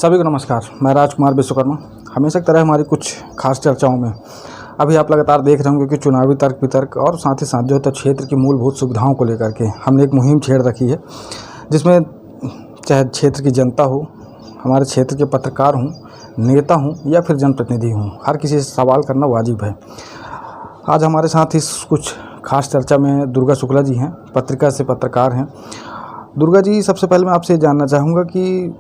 सभी को नमस्कार। मैं राजकुमार विश्वकर्मा। हमेशा की तरह हमारी कुछ खास चर्चाओं में अभी आप लगातार देख रहे होंगे कि चुनावी तर्क वितर्क और साथ ही साथ जो है क्षेत्र की मूलभूत सुविधाओं को लेकर के हमने एक मुहिम छेड़ रखी है, जिसमें चाहे क्षेत्र की जनता हो, हमारे क्षेत्र के पत्रकार हों, नेता हों या फिर जनप्रतिनिधि हों, हर किसी से सवाल करना वाजिब है। आज हमारे साथ इस कुछ खास चर्चा में दुर्गा शुक्ला जी हैं, पत्रिका से पत्रकार हैं। दुर्गा जी, सबसे पहले मैं आपसे जानना चाहूँगा कि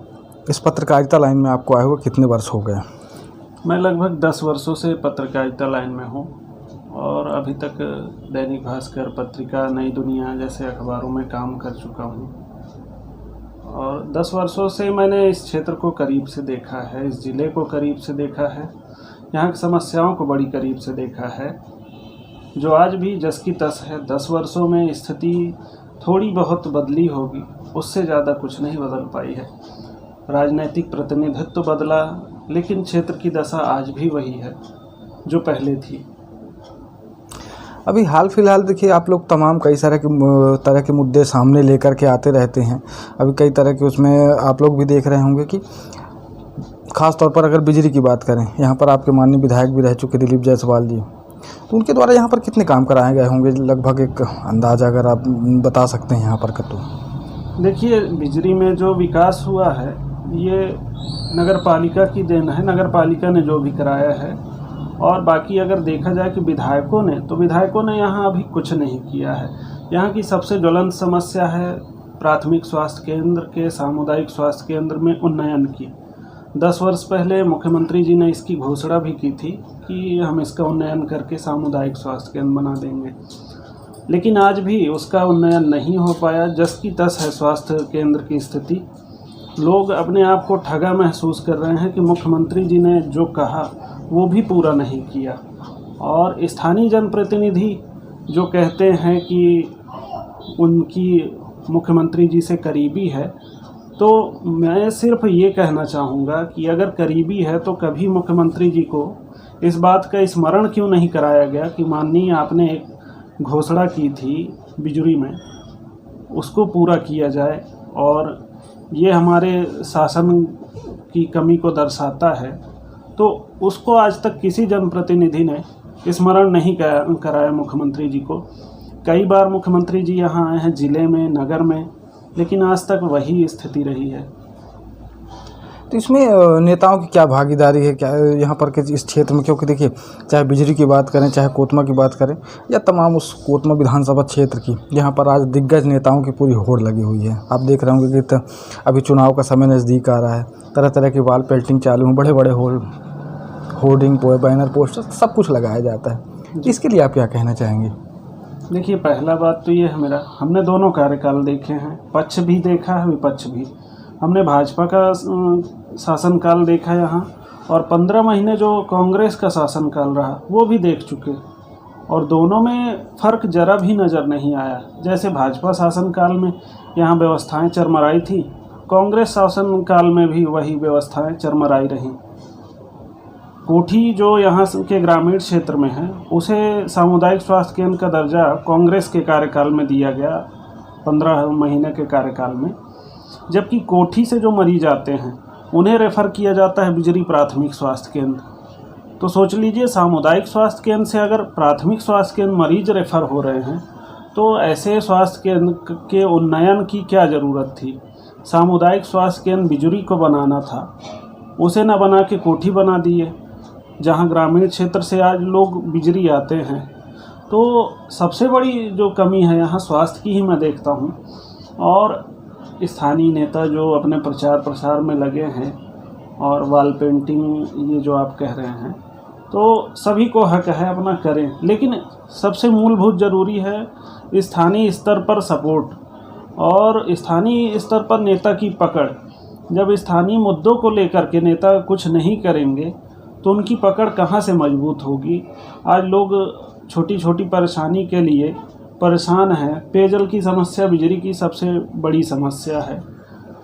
इस पत्रकारिता लाइन में आपको आए हुए कितने वर्ष हो गए? मैं लगभग 10 वर्षों से पत्रकारिता लाइन में हूँ और अभी तक दैनिक भास्कर, पत्रिका, नई दुनिया जैसे अखबारों में काम कर चुका हूँ। और 10 वर्षों से मैंने इस क्षेत्र को करीब से देखा है, इस ज़िले को करीब से देखा है, यहाँ की समस्याओं को बड़ी करीब से देखा है, जो आज भी जस की तस है। 10 वर्षों में स्थिति थोड़ी बहुत बदली होगी, उससे ज़्यादा कुछ नहीं बदल पाई है। राजनीतिक प्रतिनिधित्व तो बदला, लेकिन क्षेत्र की दशा आज भी वही है जो पहले थी। अभी हाल फिलहाल देखिए, आप लोग तमाम कई तरह के मुद्दे सामने लेकर के आते रहते हैं। अभी कई तरह के उसमें आप लोग भी देख रहे होंगे कि ख़ास तौर पर अगर बिजली की बात करें, यहाँ पर आपके माननीय विधायक भी रह चुके दिलीप जायसवाल जी, तो उनके द्वारा यहाँ पर कितने काम कराए गए होंगे, लगभग एक अंदाज़ा अगर आप बता सकते हैं यहाँ पर का? तो देखिए, बिजली में जो विकास हुआ है ये नगर पालिका की देन है, नगर पालिका ने जो भी कराया है। और बाकी अगर देखा जाए कि विधायकों ने यहाँ अभी कुछ नहीं किया है। यहाँ की सबसे ज्वलंत समस्या है प्राथमिक स्वास्थ्य केंद्र के सामुदायिक स्वास्थ्य केंद्र में उन्नयन की। 10 वर्ष पहले मुख्यमंत्री जी ने इसकी घोषणा भी की थी कि हम इसका उन्नयन करके सामुदायिक स्वास्थ्य केंद्र बना देंगे, लेकिन आज भी उसका उन्नयन नहीं हो पाया। जस की तस है स्वास्थ्य केंद्र की स्थिति। लोग अपने आप को ठगा महसूस कर रहे हैं कि मुख्यमंत्री जी ने जो कहा वो भी पूरा नहीं किया। और स्थानीय जनप्रतिनिधि जो कहते हैं कि उनकी मुख्यमंत्री जी से करीबी है, तो मैं सिर्फ ये कहना चाहूँगा कि अगर करीबी है तो कभी मुख्यमंत्री जी को इस बात का स्मरण क्यों नहीं कराया गया कि माननीय आपने एक घोषणा की थी बिजली में, उसको पूरा किया जाए। और ये हमारे शासन की कमी को दर्शाता है, तो उसको आज तक किसी जनप्रतिनिधि ने स्मरण नहीं कराया मुख्यमंत्री जी को। कई बार मुख्यमंत्री जी यहाँ आए हैं ज़िले में, नगर में, लेकिन आज तक वही स्थिति रही है। तो इसमें नेताओं की क्या भागीदारी है, क्या यहाँ पर के इस क्षेत्र में? क्योंकि देखिए, चाहे बिजली की बात करें, चाहे कोतमा की बात करें, या तमाम उस कोतमा विधानसभा क्षेत्र की, यहाँ पर आज दिग्गज नेताओं की पूरी होड़ लगी हुई है। आप देख रहे होंगे कि अभी चुनाव का समय नज़दीक आ रहा है, तरह तरह की वॉल पेंटिंग चालू हैं, बड़े बड़े होर्डिंग बैनर पोस्टर सब कुछ लगाया जाता है। इसके लिए आप क्या कहना चाहेंगे? देखिए, पहला बात तो ये है मेरा, हमने दोनों कार्यकाल देखे हैं, पक्ष भी देखा है, विपक्ष भी। हमने भाजपा का शासनकाल देखा यहाँ, और 15 महीने जो कांग्रेस का शासनकाल रहा वो भी देख चुके, और दोनों में फ़र्क ज़रा भी नज़र नहीं आया। जैसे भाजपा शासनकाल में यहाँ व्यवस्थाएं चरमराई थी, कांग्रेस शासनकाल में भी वही व्यवस्थाएं चरमराई रहीं। कोठी जो यहाँ के ग्रामीण क्षेत्र में है, उसे सामुदायिक स्वास्थ्य केंद्र का दर्जा कांग्रेस के कार्यकाल में दिया गया, 15 महीने के कार्यकाल में। जबकि कोठी से जो मरीज आते हैं उन्हें रेफ़र किया जाता है बिजली प्राथमिक स्वास्थ्य केंद्र। तो सोच लीजिए, सामुदायिक स्वास्थ्य केंद्र से अगर प्राथमिक स्वास्थ्य केंद्र मरीज रेफ़र हो रहे हैं, तो ऐसे स्वास्थ्य केंद्र के उन्नयन की क्या ज़रूरत थी? सामुदायिक स्वास्थ्य केंद्र बिजली को बनाना था, उसे न बना के कोठी बना दिए, जहाँ ग्रामीण क्षेत्र से आज लोग बिजली आते हैं। तो सबसे बड़ी जो कमी है यहाँ स्वास्थ्य की ही मैं देखता हूँ। और स्थानीय नेता जो अपने प्रचार प्रसार में लगे हैं और वॉल पेंटिंग ये जो आप कह रहे हैं, तो सभी को हक है अपना करें, लेकिन सबसे मूलभूत ज़रूरी है स्थानीय स्तर पर सपोर्ट और स्थानीय स्तर पर नेता की पकड़। जब स्थानीय मुद्दों को लेकर के नेता कुछ नहीं करेंगे तो उनकी पकड़ कहाँ से मजबूत होगी? आज लोग छोटी छोटी परेशानी के लिए परेशान हैं। पेयजल की समस्या बिजली की सबसे बड़ी समस्या है।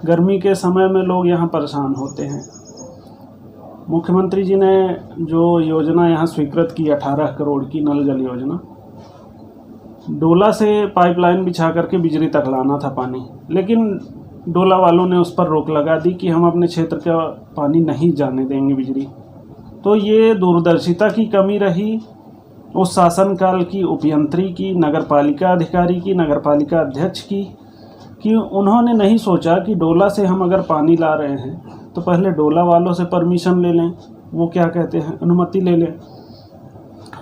गर्मी के समय में लोग यहाँ परेशान होते हैं। मुख्यमंत्री जी ने जो योजना यहाँ स्वीकृत की 18 करोड़ की नल जल योजना, डोला से पाइपलाइन बिछा करके बिजली तक लाना था पानी, लेकिन डोला वालों ने उस पर रोक लगा दी कि हम अपने क्षेत्र का पानी नहीं जाने देंगे बिजली। तो ये दूरदर्शिता की कमी रही उस शासनकाल की, उपयंत्री की, नगरपालिका अधिकारी की, नगरपालिका अध्यक्ष की, कि उन्होंने नहीं सोचा कि डोला से हम अगर पानी ला रहे हैं तो पहले डोला वालों से परमिशन ले लें, वो क्या कहते हैं, अनुमति ले लें।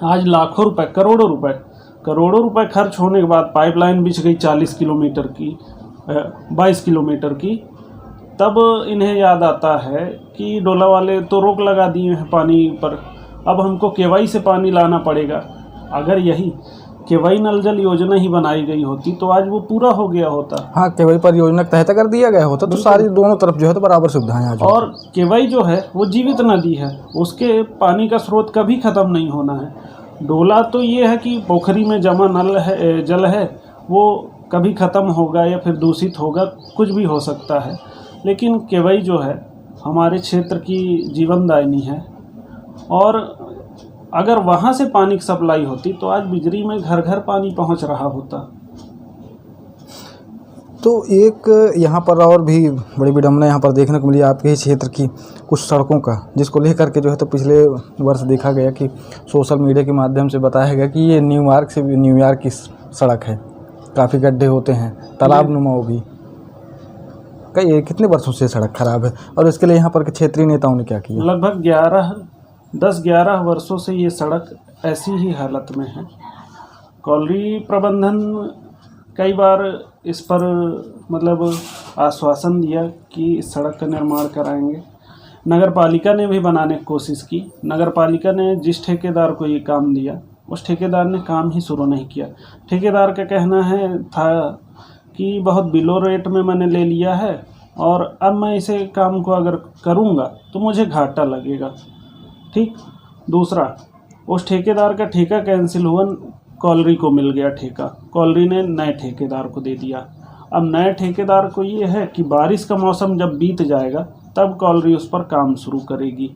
आज लाखों रुपए, करोड़ों रुपए खर्च होने के बाद पाइपलाइन बिछ गई 40 किलोमीटर की, 22 किलोमीटर की। तब इन्हें याद आता है कि डोला वाले तो रोक लगा दिए हैं पानी पर, अब हमको केवाई से पानी लाना पड़ेगा। अगर यही केवाई नल जल योजना ही बनाई गई होती तो आज वो पूरा हो गया होता। हाँ, केवाई पर योजना के तहत अगर दिया गया होता तो सारी दोनों तरफ जो है तो बराबर सुविधाएं आ जाती। और केवाई जो है वो जीवित नदी है, उसके पानी का स्रोत कभी ख़त्म नहीं होना है। डोला तो ये है कि पोखरी में जमा नल है, जल है, वो कभी ख़त्म होगा या फिर दूषित होगा, कुछ भी हो सकता है। लेकिन केवाई जो है हमारे क्षेत्र की जीवनदायिनी है, और अगर वहाँ से पानी की सप्लाई होती तो आज बिजली में घर घर पानी पहुँच रहा होता। तो एक यहाँ पर और भी बड़ी विडम्बना यहाँ पर देखने को मिली आपके ही क्षेत्र की कुछ सड़कों का, जिसको लेकर के जो है तो पिछले वर्ष देखा गया कि सोशल मीडिया के माध्यम से बताया गया कि ये न्यूयॉर्क से भी न्यूयॉर्क की सड़क है, काफ़ी गड्ढे होते हैं, तालाब नुमा भी। कितने वर्षों से सड़क खराब है और इसके लिए यहाँ पर के क्षेत्रीय नेताओं ने क्या किया? लगभग 10-11 वर्षों से ये सड़क ऐसी ही हालत में है। कॉलोनी प्रबंधन कई बार इस पर मतलब आश्वासन दिया कि इस सड़क का निर्माण कराएंगे। नगर पालिका ने भी बनाने की कोशिश की। नगर पालिका ने जिस ठेकेदार को ये काम दिया उस ठेकेदार ने काम ही शुरू नहीं किया। ठेकेदार का कहना था कि बहुत बिलो रेट में मैंने ले लिया है और अब मैं इसे काम को अगर करूँगा तो मुझे घाटा लगेगा। ठीक। दूसरा, उस ठेकेदार का ठेका कैंसिल हुआ, कॉलरी को मिल गया ठेका, कॉलरी ने नए ठेकेदार को दे दिया। अब नए ठेकेदार को ये है कि बारिश का मौसम जब बीत जाएगा तब कॉलरी उस पर काम शुरू करेगी।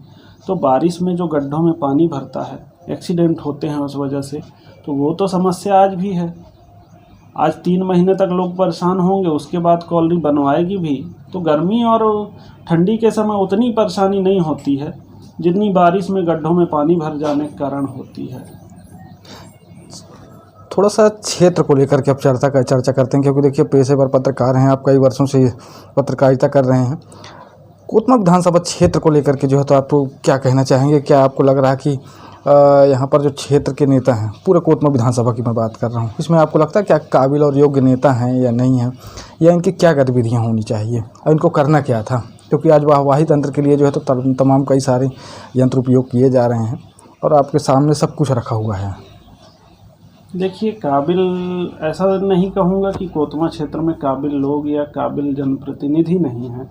तो बारिश में जो गड्ढों में पानी भरता है, एक्सीडेंट होते हैं उस वजह से, तो वो तो समस्या आज भी है। आज 3 महीने तक लोग परेशान होंगे, उसके बाद कॉलरी बनवाएगी भी तो गर्मी और ठंडी के समय उतनी परेशानी नहीं होती है जितनी बारिश में गड्ढों में पानी भर जाने के कारण होती है। थोड़ा सा क्षेत्र को लेकर के अब चर्चा करते हैं, क्योंकि देखिए पेशेवर पत्रकार हैं आप, कई वर्षों से पत्रकारिता कर रहे हैं। कोतमा विधानसभा क्षेत्र को लेकर के जो है तो आप क्या कहना चाहेंगे? क्या आपको लग रहा है कि यहाँ पर जो क्षेत्र के नेता हैं, पूरे कोतमा विधानसभा की मैं बात कर रहा हूँ, इसमें आपको लगता है क्या काबिल और योग्य नेता हैं या नहीं हैं, या इनकी क्या गतिविधियाँ होनी चाहिए और इनको करना क्या था? क्योंकि आज वाहवाही तंत्र के लिए जो है तो तमाम कई सारे यंत्र उपयोग किए जा रहे हैं और आपके सामने सब कुछ रखा हुआ है। देखिए, काबिल ऐसा नहीं कहूँगा कि कोतमा क्षेत्र में काबिल लोग या काबिल जनप्रतिनिधि नहीं हैं।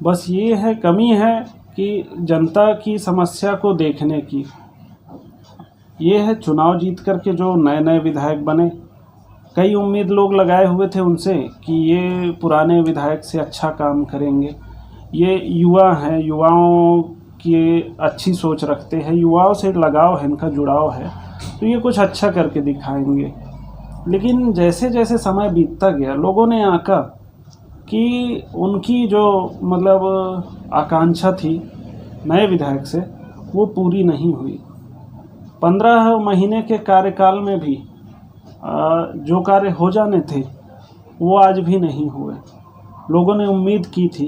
बस ये है, कमी है कि जनता की समस्या को देखने की। ये है चुनाव जीत करके जो नए नए विधायक बने, कई उम्मीद लोग लगाए हुए थे उनसे कि ये पुराने विधायक से अच्छा काम करेंगे, ये युवा हैं, युवाओं की अच्छी सोच रखते हैं, युवाओं से लगाव है, इनका जुड़ाव है, तो ये कुछ अच्छा करके दिखाएंगे। लेकिन जैसे जैसे समय बीतता गया, लोगों ने आंका कि उनकी जो मतलब आकांक्षा थी नए विधायक से, वो पूरी नहीं हुई। 15 महीने के कार्यकाल में भी जो कार्य हो जाने थे वो आज भी नहीं हुए। लोगों ने उम्मीद की थी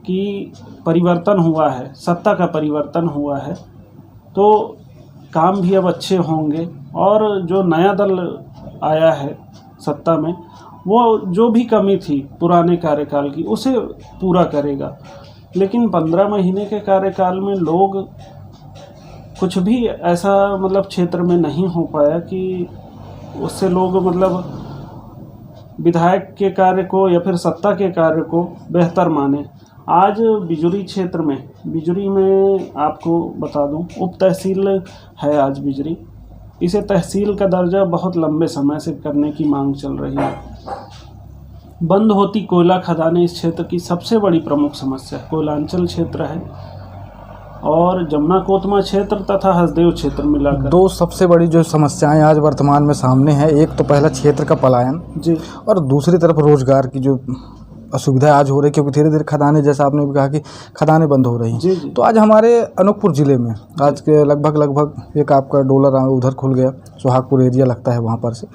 कि परिवर्तन हुआ है, सत्ता का परिवर्तन हुआ है, तो काम भी अब अच्छे होंगे और जो नया दल आया है सत्ता में, वो जो भी कमी थी पुराने कार्यकाल की उसे पूरा करेगा। लेकिन 15 महीने के कार्यकाल में लोग कुछ भी ऐसा मतलब क्षेत्र में नहीं हो पाया कि उससे लोग मतलब विधायक के कार्य को या फिर सत्ता के कार्य को बेहतर माने। आज बिजुरी क्षेत्र में, बिजुरी में आपको बता दूं, उप तहसील है आज बिजुरी, इसे तहसील का दर्जा बहुत लंबे समय से करने की मांग चल रही है। बंद होती कोयला खदानें इस क्षेत्र की सबसे बड़ी प्रमुख समस्या, कोयलांचल क्षेत्र है और जमुना कोतमा क्षेत्र तथा हसदेव क्षेत्र मिलाकर दो सबसे बड़ी जो समस्याएं आज वर्तमान में सामने हैं, एक तो पहला क्षेत्र का पलायन जी, और दूसरी तरफ रोजगार की जो असुविधा आज हो रही है, क्योंकि धीरे धीरे खदानें, जैसा आपने भी कहा कि खदानें बंद हो रही जी हैं। जी तो आज हमारे अनूपपुर ज़िले में आज के लगभग एक आपका डोलर उधर खुल गया, सुहागपुर एरिया लगता है वहाँ पर से,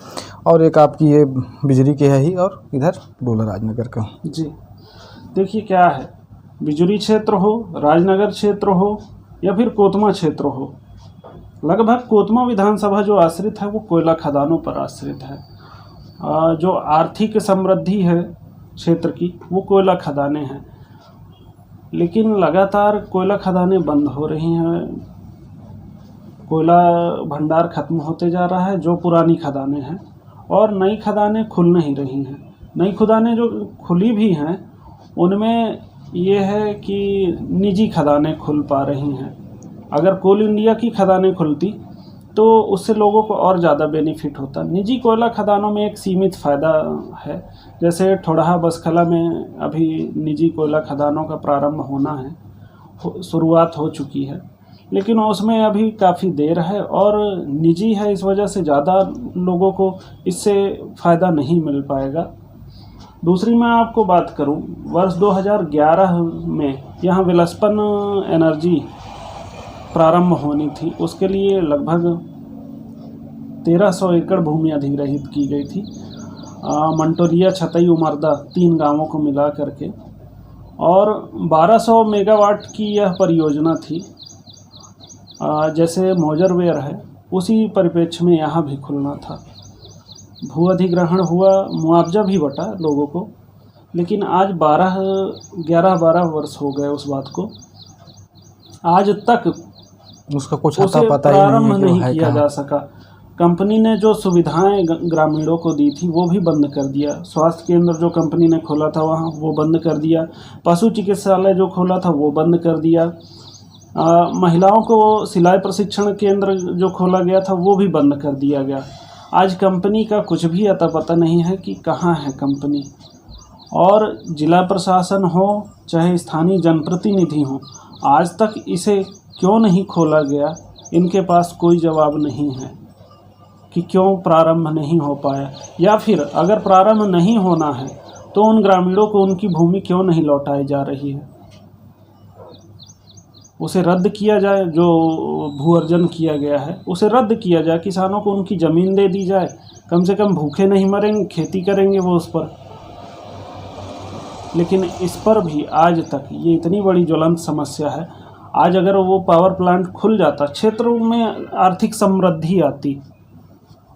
और एक आपकी ये बिजरी के है ही, और इधर डोलर राजनगर का। जी। देखिए क्या है, बिजुरी क्षेत्र हो, राजनगर क्षेत्र हो या फिर कोतमा क्षेत्र हो, लगभग कोतमा विधानसभा जो आश्रित है वो कोयला खदानों पर आश्रित है। जो आर्थिक समृद्धि है क्षेत्र की वो कोयला खदानें हैं, लेकिन लगातार कोयला खदानें बंद हो रही हैं, कोयला भंडार खत्म होते जा रहा है जो पुरानी खदानें हैं, और नई खदानें खुल नहीं रही हैं। नई खदानें जो खुली भी हैं उनमें ये है कि निजी खदानें खुल पा रही हैं। अगर कोल इंडिया की खदानें खुलती तो उससे लोगों को और ज़्यादा बेनिफिट होता। निजी कोयला खदानों में एक सीमित फ़ायदा है, जैसे ठोडहा बसखला में अभी निजी कोयला खदानों का प्रारंभ होना है, शुरुआत हो चुकी है, लेकिन उसमें अभी काफ़ी देर है और निजी है, इस वजह से ज़्यादा लोगों को इससे फ़ायदा नहीं मिल पाएगा। दूसरी मैं आपको बात करूं, वर्ष 2011 में यहाँ विलस्पन एनर्जी प्रारंभ होनी थी, उसके लिए लगभग 1300 एकड़ भूमि अधिग्रहित की गई थी, मंटोरिया, छतई, उमरदा 3 गांवों को मिला करके, और 1200 मेगावाट की यह परियोजना थी। जैसे मोजरवेयर है उसी परिप्रेक्ष्य में यहाँ भी खुलना था। भू अधिग्रहण हुआ, मुआवजा भी बटा लोगों को, लेकिन आज 11-12 वर्ष हो गए उस बात को, आज तक उसका कुछ उसे पता ही प्रारंभ नहीं है किया जा सका। कंपनी ने जो सुविधाएं ग्रामीणों को दी थी वो भी बंद कर दिया। स्वास्थ्य केंद्र जो कंपनी ने खोला था वहाँ वो बंद कर दिया, पशु चिकित्सालय जो खोला था वो बंद कर दिया, महिलाओं को सिलाई प्रशिक्षण केंद्र जो खोला गया था वो भी बंद कर दिया गया। आज कंपनी का कुछ भी अता पता नहीं है कि कहाँ है कंपनी, और जिला प्रशासन हो चाहे स्थानीय जनप्रतिनिधि हो, आज तक इसे क्यों नहीं खोला गया, इनके पास कोई जवाब नहीं है कि क्यों प्रारंभ नहीं हो पाया, या फिर अगर प्रारंभ नहीं होना है तो उन ग्रामीणों को उनकी भूमि क्यों नहीं लौटाई जा रही है, उसे रद्द किया जाए। जो भू अर्जन किया गया है उसे रद्द किया जाए, किसानों को उनकी ज़मीन दे दी जाए, कम से कम भूखे नहीं मरेंगे, खेती करेंगे वो उस पर। लेकिन इस पर भी आज तक ये इतनी बड़ी ज्वलंत समस्या है। आज अगर वो पावर प्लांट खुल जाता, क्षेत्रों में आर्थिक समृद्धि आती,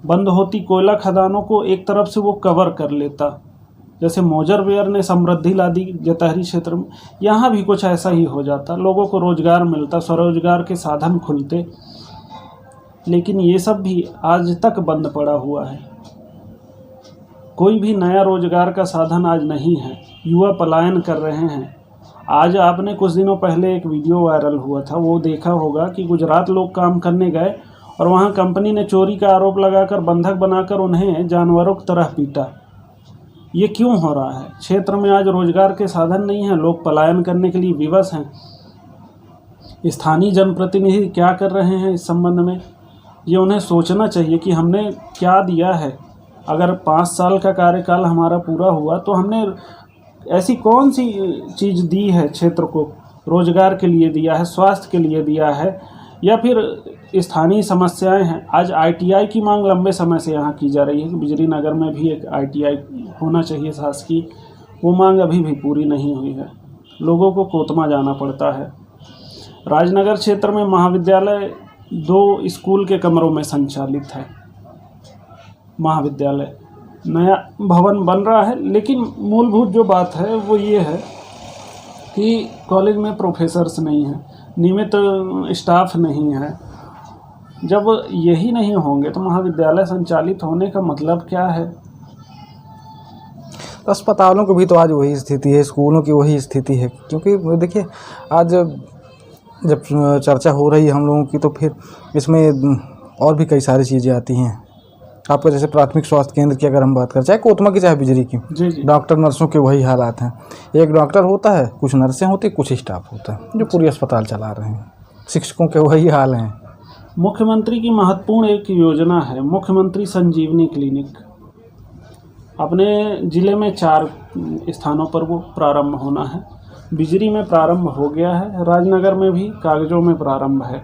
बंद होती कोयला खदानों को एक तरफ से वो कवर कर लेता, जैसे मोजरवेयर ने समृद्धि ला दी जतहरी क्षेत्र में, यहाँ भी कुछ ऐसा ही हो जाता, लोगों को रोजगार मिलता, स्वरोजगार के साधन खुलते। लेकिन ये सब भी आज तक बंद पड़ा हुआ है, कोई भी नया रोजगार का साधन आज नहीं है, युवा पलायन कर रहे हैं। आज आपने कुछ दिनों पहले एक वीडियो वायरल हुआ था, वो देखा होगा कि गुजरात लोग काम करने गए और वहाँ कंपनी ने चोरी का आरोप लगाकर बंधक बनाकर उन्हें जानवरों की तरह पीटा। ये क्यों हो रहा है? क्षेत्र में आज रोजगार के साधन नहीं हैं, लोग पलायन करने के लिए विवश हैं। स्थानीय जनप्रतिनिधि क्या कर रहे हैं इस संबंध में, ये उन्हें सोचना चाहिए कि हमने क्या दिया है। अगर 5 साल का कार्यकाल हमारा पूरा हुआ तो हमने ऐसी कौन सी चीज़ दी है क्षेत्र को, रोजगार के लिए दिया है, स्वास्थ्य के लिए दिया है, या फिर स्थानीय समस्याएं हैं। आज ITI की मांग लंबे समय से यहाँ की जा रही है कि बिजली नगर में भी एक ITI होना चाहिए शासकीय, वो मांग अभी भी पूरी नहीं हुई है, लोगों को कोतमा जाना पड़ता है। राजनगर क्षेत्र में महाविद्यालय 2 स्कूल के कमरों में संचालित है, महाविद्यालय नया भवन बन रहा है, लेकिन मूलभूत जो बात है वो ये है कि कॉलेज में प्रोफेसर्स नहीं हैं, नियमित स्टाफ नहीं है। जब यही नहीं होंगे तो महाविद्यालय संचालित होने का मतलब क्या है? अस्पतालों की भी तो आज वही स्थिति है, स्कूलों की वही स्थिति है, क्योंकि देखिए आज जब चर्चा हो रही है हम लोगों की तो फिर इसमें और भी कई सारी चीज़ें आती हैं। आपका जैसे प्राथमिक स्वास्थ्य केंद्र की अगर हम बात करें, चाहे कोतमा की चाहे बिजरी की, जी। डॉक्टर नर्सों के वही हालात हैं। एक डॉक्टर होता है, कुछ नर्सें होती, कुछ स्टाफ होता है जो पूरी अस्पताल चला रहे हैं। शिक्षकों के वही हाल हैं। मुख्यमंत्री की महत्वपूर्ण एक योजना है मुख्यमंत्री संजीवनी क्लिनिक। अपने ज़िले में 4 स्थानों पर वो प्रारंभ होना है। बिजरी में प्रारंभ हो गया है, राजनगर में भी कागज़ों में प्रारंभ है।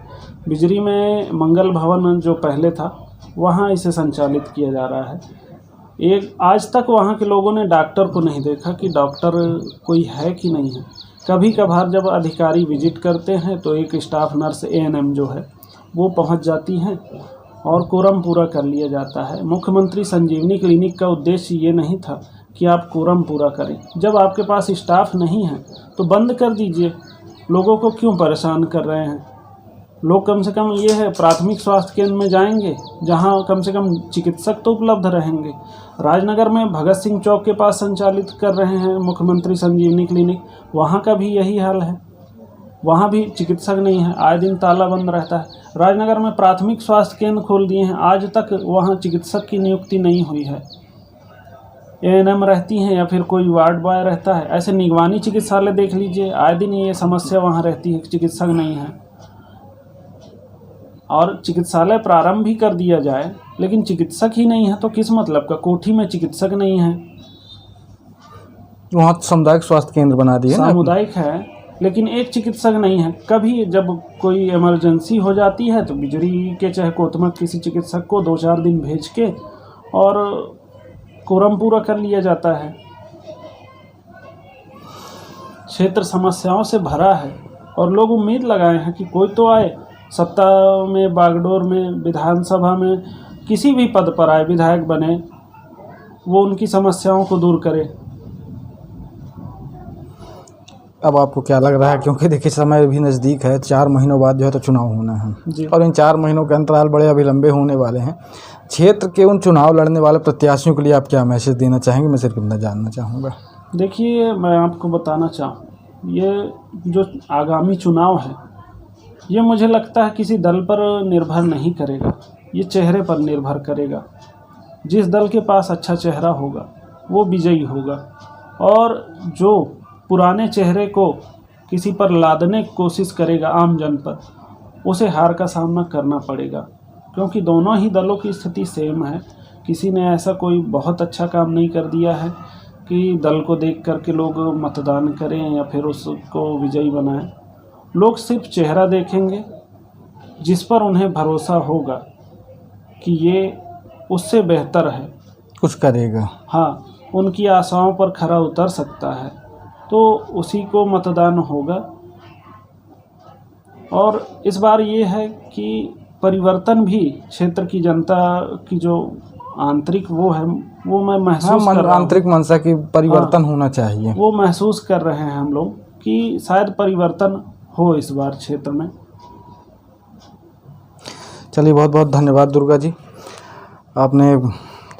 बिजरी में मंगल भवन जो पहले था वहाँ इसे संचालित किया जा रहा है। एक आज तक वहाँ के लोगों ने डॉक्टर को नहीं देखा कि डॉक्टर कोई है कि नहीं है। कभी कभार जब अधिकारी विजिट करते हैं तो एक स्टाफ नर्स एएनएम जो है वो पहुँच जाती हैं और कोरम पूरा कर लिया जाता है। मुख्यमंत्री संजीवनी क्लिनिक का उद्देश्य ये नहीं था कि आप कोरम पूरा करें। जब आपके पास स्टाफ नहीं है तो बंद कर दीजिए, लोगों को क्यों परेशान कर रहे हैं। लोग कम से कम ये है प्राथमिक स्वास्थ्य केंद्र में जाएंगे जहां कम से कम चिकित्सक तो उपलब्ध रहेंगे। राजनगर में भगत सिंह चौक के पास संचालित कर रहे हैं मुख्यमंत्री संजीवनी क्लिनिक, वहां का भी यही हाल है, वहां भी चिकित्सक नहीं है, आए दिन ताला बंद रहता है। राजनगर में प्राथमिक स्वास्थ्य केंद्र खोल दिए हैं, आज तक वहां चिकित्सक की नियुक्ति नहीं हुई है। एएनएम रहती हैं या फिर कोई वार्ड बॉय रहता है। ऐसे निगवानी चिकित्सालय देख लीजिए, आए दिन ये समस्या वहाँ रहती है, चिकित्सक नहीं है। और चिकित्सालय प्रारंभ भी कर दिया जाए लेकिन चिकित्सक ही नहीं है तो किस मतलब का। कोठी में चिकित्सक नहीं है, वहाँ सामुदायिक स्वास्थ्य केंद्र बना दिए ना। सामुदायिक है लेकिन एक चिकित्सक नहीं है। कभी जब कोई इमरजेंसी हो जाती है तो बिजरी के चाहे कोतमक किसी चिकित्सक को 2-4 दिन भेज के और कोरम पूरा कर लिया जाता है। क्षेत्र समस्याओं से भरा है और लोग उम्मीद लगाए हैं कि कोई तो आए, सत्ता में, बागडोर में, विधानसभा में, किसी भी पद पर आए, विधायक बने, वो उनकी समस्याओं को दूर करे। अब आपको क्या लग रहा है, क्योंकि देखिए समय भी नज़दीक है, 4 महीनों बाद जो है तो चुनाव होना है जी। और इन 4 महीनों के अंतराल बड़े अभी लंबे होने वाले हैं। क्षेत्र के उन चुनाव लड़ने वाले प्रत्याशियों के लिए आप क्या मैसेज देना चाहेंगे? मैं सिर्फ इतना जानना चाहूँगा। देखिए, मैं आपको बताना चाहूँ, ये जो आगामी चुनाव है ये मुझे लगता है किसी दल पर निर्भर नहीं करेगा, ये चेहरे पर निर्भर करेगा। जिस दल के पास अच्छा चेहरा होगा वो विजयी होगा और जो पुराने चेहरे को किसी पर लादने की कोशिश करेगा आम जन पर, उसे हार का सामना करना पड़ेगा। क्योंकि दोनों ही दलों की स्थिति सेम है। किसी ने ऐसा कोई बहुत अच्छा काम नहीं कर दिया है कि दल को देख कर के लोग मतदान करें या फिर उसको विजयी बनाएं। लोग सिर्फ चेहरा देखेंगे जिस पर उन्हें भरोसा होगा कि ये उससे बेहतर है, कुछ करेगा, हाँ, उनकी आशाओं पर खरा उतर सकता है, तो उसी को मतदान होगा। और इस बार ये है कि परिवर्तन भी क्षेत्र की जनता की जो आंतरिक वो है वो मैं महसूस कर रहा हूँ। आंतरिक मंशा की परिवर्तन होना चाहिए, वो महसूस कर रहे हैं हम लोग कि शायद परिवर्तन हो इस बार क्षेत्र में। चलिए, बहुत बहुत धन्यवाद दुर्गा जी, आपने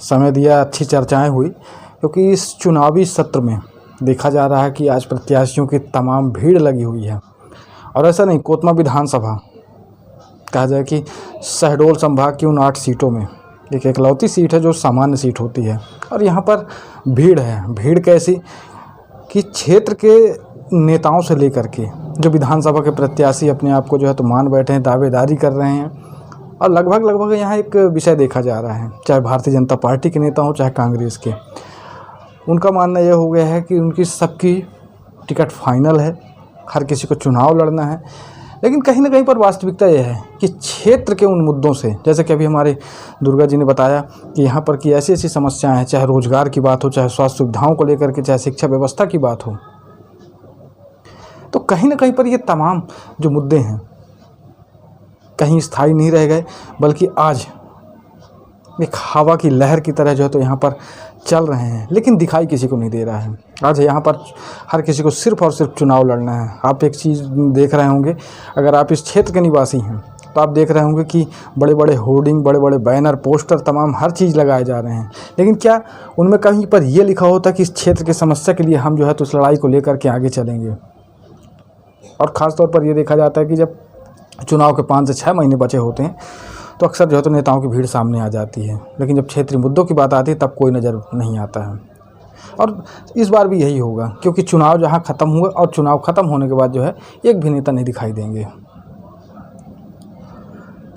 समय दिया, अच्छी चर्चाएं हुई। क्योंकि इस चुनावी सत्र में देखा जा रहा है कि आज प्रत्याशियों की तमाम भीड़ लगी हुई है। और ऐसा नहीं, कोतमा विधानसभा कहा जाए कि शहडोल संभाग की उन 8 सीटों में एक इकलौती सीट है जो सामान्य सीट होती है और यहाँ पर भीड़ है। भीड़ कैसी कि क्षेत्र के नेताओं से लेकर के जो विधानसभा के प्रत्याशी अपने आप को जो है तो मान बैठे हैं, दावेदारी कर रहे हैं। और लगभग यहाँ एक विषय देखा जा रहा है, चाहे भारतीय जनता पार्टी के नेता हों चाहे कांग्रेस के, उनका मानना यह हो गया है कि उनकी सबकी टिकट फाइनल है, हर किसी को चुनाव लड़ना है। लेकिन कहीं ना कहीं पर वास्तविकता यह है कि क्षेत्र के उन मुद्दों से, जैसे कि अभी हमारे दुर्गा जी ने बताया कि यहाँ पर की ऐसी ऐसी समस्याएं हैं, चाहे रोजगार की बात हो, चाहे स्वास्थ्य सुविधाओं को लेकर के, चाहे शिक्षा व्यवस्था की बात हो, तो कहीं ना कहीं पर ये तमाम जो मुद्दे हैं कहीं स्थायी नहीं रह गए, बल्कि आज एक हवा की लहर की तरह जो है तो यहाँ पर चल रहे हैं, लेकिन दिखाई किसी को नहीं दे रहा है। आज यहाँ पर हर किसी को सिर्फ और सिर्फ चुनाव लड़ना है। आप एक चीज़ देख रहे होंगे, अगर आप इस क्षेत्र के निवासी हैं तो आप देख रहे होंगे कि बड़े बड़े होर्डिंग, बड़े बड़े बैनर, पोस्टर, तमाम हर चीज़ लगाए जा रहे हैं। लेकिन क्या उनमें कहीं पर यह लिखा होता कि इस क्षेत्र की समस्या के लिए हम जो है तो उस लड़ाई को लेकर के आगे चलेंगे? और ख़ास तौर पर यह देखा जाता है कि जब चुनाव के 5 से 6 महीने बचे होते हैं तो अक्सर जो है तो नेताओं की भीड़ सामने आ जाती है, लेकिन जब क्षेत्रीय मुद्दों की बात आती है तब कोई नज़र नहीं आता है। और इस बार भी यही होगा, क्योंकि चुनाव जहां ख़त्म हुआ और चुनाव ख़त्म होने के बाद जो है एक भी नेता नहीं दिखाई देंगे।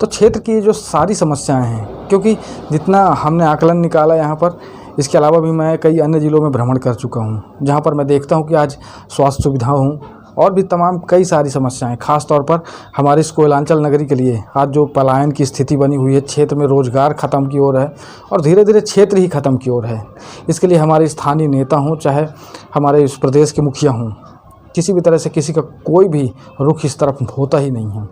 तो क्षेत्र की जो सारी समस्याएं हैं, क्योंकि जितना हमने आकलन निकाला यहाँ पर इसके अलावा भी मैं कई अन्य ज़िलों में भ्रमण कर चुका हूँ, जहाँ पर मैं देखता हूँ कि आज स्वास्थ्य सुविधा हूँ और भी तमाम कई सारी समस्याएं, खास तौर पर हमारे इस कोयलांचल नगरी के लिए आज जो पलायन की स्थिति बनी हुई है, क्षेत्र में रोजगार ख़त्म की ओर है और धीरे धीरे क्षेत्र ही ख़त्म की ओर है। इसके लिए हमारे स्थानीय नेता हों, चाहे हमारे इस प्रदेश के मुखिया हों, किसी भी तरह से किसी का कोई भी रुख इस तरफ होता ही नहीं है।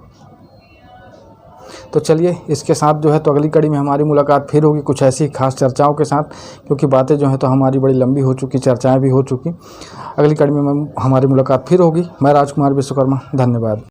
तो चलिए, इसके साथ जो है तो अगली कड़ी में हमारी मुलाकात फिर होगी कुछ ऐसी खास चर्चाओं के साथ, क्योंकि बातें जो हैं तो हमारी बड़ी लंबी हो चुकी, चर्चाएं भी हो चुकी। अगली कड़ी में हमारी मुलाकात फिर होगी। मैं राजकुमार विश्वकर्मा, धन्यवाद।